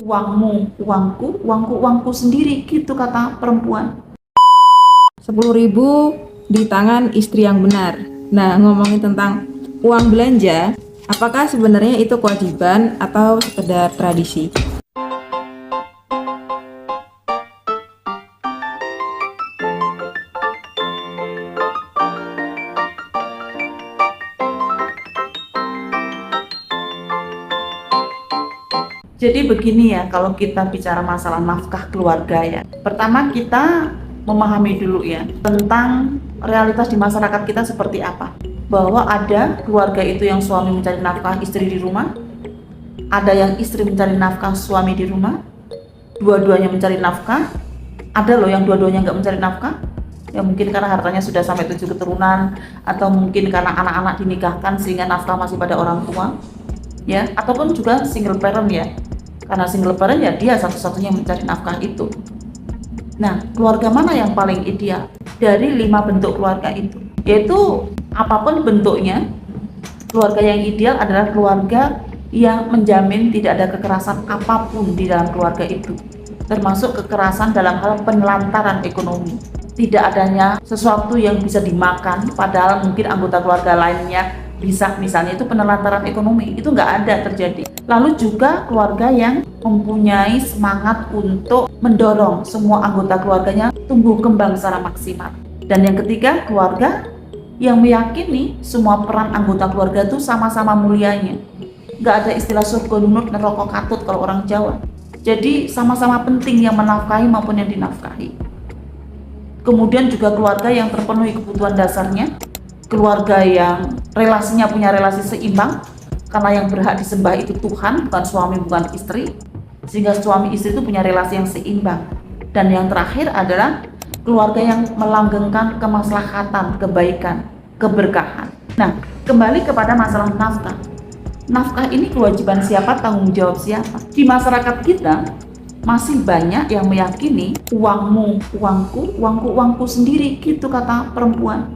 Uangmu, uangku, uangku, uangku sendiri, gitu kata perempuan. 10.000 di tangan istri yang benar. Nah, ngomongin tentang uang belanja, apakah sebenarnya itu kewajiban atau sekedar tradisi? Jadi begini ya, kalau kita bicara masalah nafkah keluarga ya. Pertama kita memahami dulu ya, tentang realitas di masyarakat kita seperti apa. Bahwa ada keluarga itu yang suami mencari nafkah istri di rumah, ada yang istri mencari nafkah suami di rumah, dua-duanya mencari nafkah, ada loh yang dua-duanya nggak mencari nafkah, ya mungkin karena hartanya sudah sampai 7 keturunan, atau mungkin karena anak-anak dinikahkan sehingga nafkah masih pada orang tua, ya, ataupun juga single parent ya, karena single parent ya dia satu-satunya mencari nafkah itu. Nah, keluarga mana yang paling ideal dari 5 bentuk keluarga itu? Yaitu apapun bentuknya, keluarga yang ideal adalah keluarga yang menjamin tidak ada kekerasan apapun di dalam keluarga itu, termasuk kekerasan dalam hal penelantaran ekonomi. Tidak adanya sesuatu yang bisa dimakan padahal mungkin anggota keluarga lainnya bisa, misalnya itu penelantaran ekonomi, itu nggak ada terjadi. Lalu juga keluarga yang mempunyai semangat untuk mendorong semua anggota keluarganya tumbuh kembang secara maksimal. Dan yang ketiga, keluarga yang meyakini semua peran anggota keluarga itu sama-sama mulianya. Nggak ada istilah surga nunut neraka katut kalau orang Jawa. Jadi sama-sama penting yang menafkahi maupun yang dinafkahi. Kemudian juga keluarga yang terpenuhi kebutuhan dasarnya, keluarga yang relasinya punya relasi seimbang, karena yang berhak disembah itu Tuhan, bukan suami, bukan istri, sehingga suami istri itu punya relasi yang seimbang. Dan yang terakhir adalah keluarga yang melanggengkan kemaslahatan, kebaikan, keberkahan. Nah, kembali kepada masalah nafkah. Nafkah ini kewajiban siapa, tanggung jawab siapa? Di masyarakat kita masih banyak yang meyakini uangmu, uangku, uangku, uangku sendiri, gitu kata perempuan.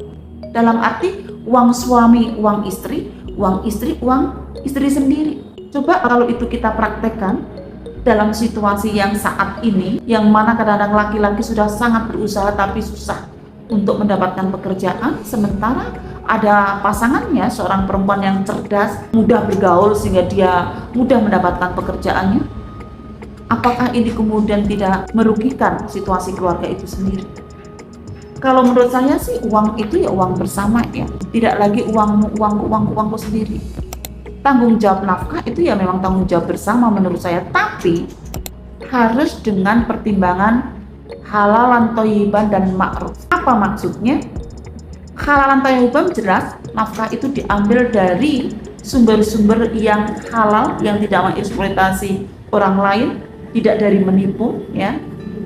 Dalam arti uang suami, uang istri, uang istri sendiri. Coba kalau itu kita praktekkan dalam situasi yang saat ini, yang mana kadang-kadang laki-laki sudah sangat berusaha tapi susah untuk mendapatkan pekerjaan, sementara ada pasangannya, seorang perempuan yang cerdas, mudah bergaul sehingga dia mudah mendapatkan pekerjaannya. Apakah ini kemudian tidak merugikan situasi keluarga itu sendiri? Kalau menurut saya sih uang itu ya uang bersama ya, tidak lagi uangmu, uangku, uangku, uangku sendiri. Tanggung jawab nafkah itu ya memang tanggung jawab bersama menurut saya, tapi harus dengan pertimbangan halalan thayyiban dan ma'ruf. Apa maksudnya? Halalan thayyiban jelas nafkah itu diambil dari sumber-sumber yang halal, yang tidak mengeksploitasi orang lain, tidak dari menipu ya,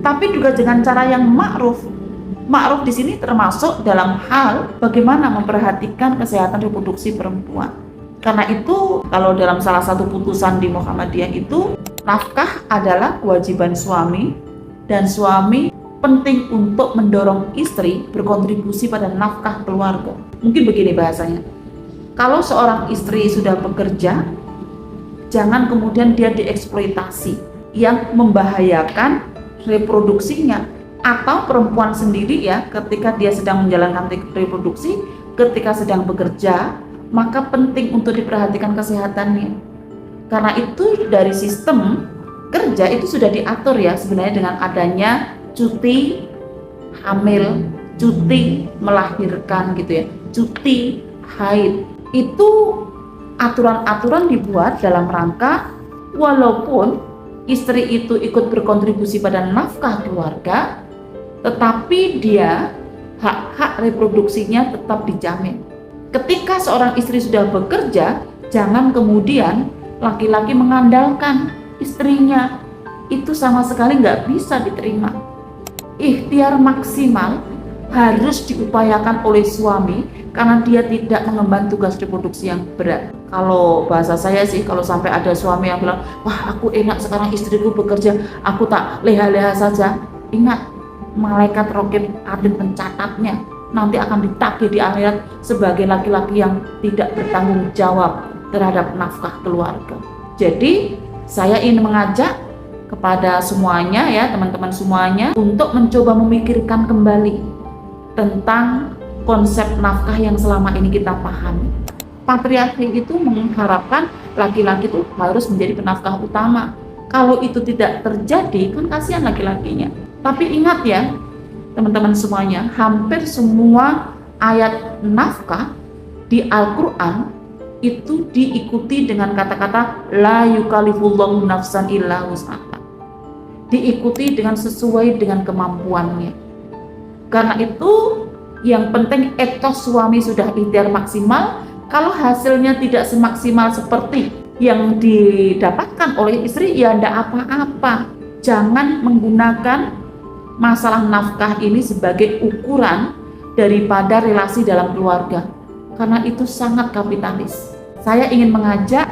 tapi juga dengan cara yang ma'ruf. Ma'ruf di sini termasuk dalam hal bagaimana memperhatikan kesehatan reproduksi perempuan. Karena itu kalau dalam salah satu putusan di Muhammadiyah itu, nafkah adalah kewajiban suami, dan suami penting untuk mendorong istri berkontribusi pada nafkah keluarga. Mungkin begini bahasanya, kalau seorang istri sudah bekerja, jangan kemudian dia dieksploitasi yang membahayakan reproduksinya. Atau perempuan sendiri ya, ketika dia sedang menjalankan reproduksi, ketika sedang bekerja, maka penting untuk diperhatikan kesehatannya. Karena itu dari sistem kerja itu sudah diatur ya sebenarnya dengan adanya cuti hamil, cuti melahirkan gitu ya, cuti haid. Itu aturan-aturan dibuat dalam rangka walaupun istri itu ikut berkontribusi pada nafkah keluarga, tetapi dia hak-hak reproduksinya tetap dijamin. Ketika seorang istri sudah bekerja, jangan kemudian laki-laki mengandalkan istrinya. Itu sama sekali nggak bisa diterima. Ikhtiar maksimal harus diupayakan oleh suami karena dia tidak mengemban tugas reproduksi yang berat. Kalau bahasa saya sih, kalau sampai ada suami yang bilang, wah aku enak sekarang istriku bekerja, aku tak leha-leha saja. Ingat, malaikat raqib atid mencatatnya, nanti akan ditagih di akhirat sebagai laki-laki yang tidak bertanggung jawab terhadap nafkah keluarga. Jadi saya ingin mengajak kepada semuanya ya, teman-teman semuanya, untuk mencoba memikirkan kembali tentang konsep nafkah yang selama ini kita pahami. Patriarki itu mengharapkan laki-laki itu harus menjadi penafkah utama. Kalau itu tidak terjadi, kan kasihan laki-lakinya. Tapi ingat ya, teman-teman semuanya, hampir semua ayat nafkah di Al-Quran itu diikuti dengan kata-kata la yukallifullahu nafsan illa wus'aha, diikuti dengan sesuai dengan kemampuannya. Karena itu yang penting etos suami sudah ikhtiar maksimal. Kalau hasilnya tidak semaksimal seperti yang didapatkan oleh istri, ya tidak apa-apa. Jangan menggunakan masalah nafkah ini sebagai ukuran daripada relasi dalam keluarga, karena itu sangat kapitalis. Saya ingin mengajak,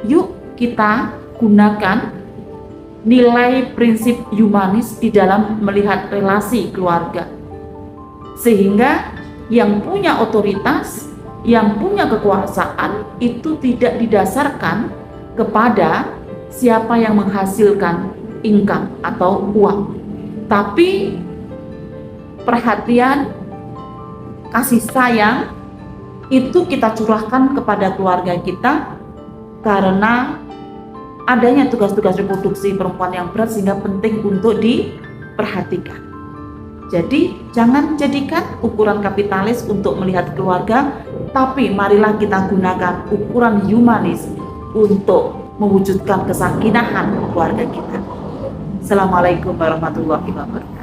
yuk kita gunakan nilai prinsip humanis di dalam melihat relasi keluarga, sehingga yang punya otoritas, yang punya kekuasaan itu tidak didasarkan kepada siapa yang menghasilkan income atau uang, tapi perhatian, kasih sayang itu kita curahkan kepada keluarga kita, karena adanya tugas-tugas reproduksi perempuan yang berat sehingga penting untuk diperhatikan. Jadi jangan jadikan ukuran kapitalis untuk melihat keluarga, tapi marilah kita gunakan ukuran humanis untuk mewujudkan kesakinahan keluarga kita. Assalamualaikum warahmatullahi wabarakatuh.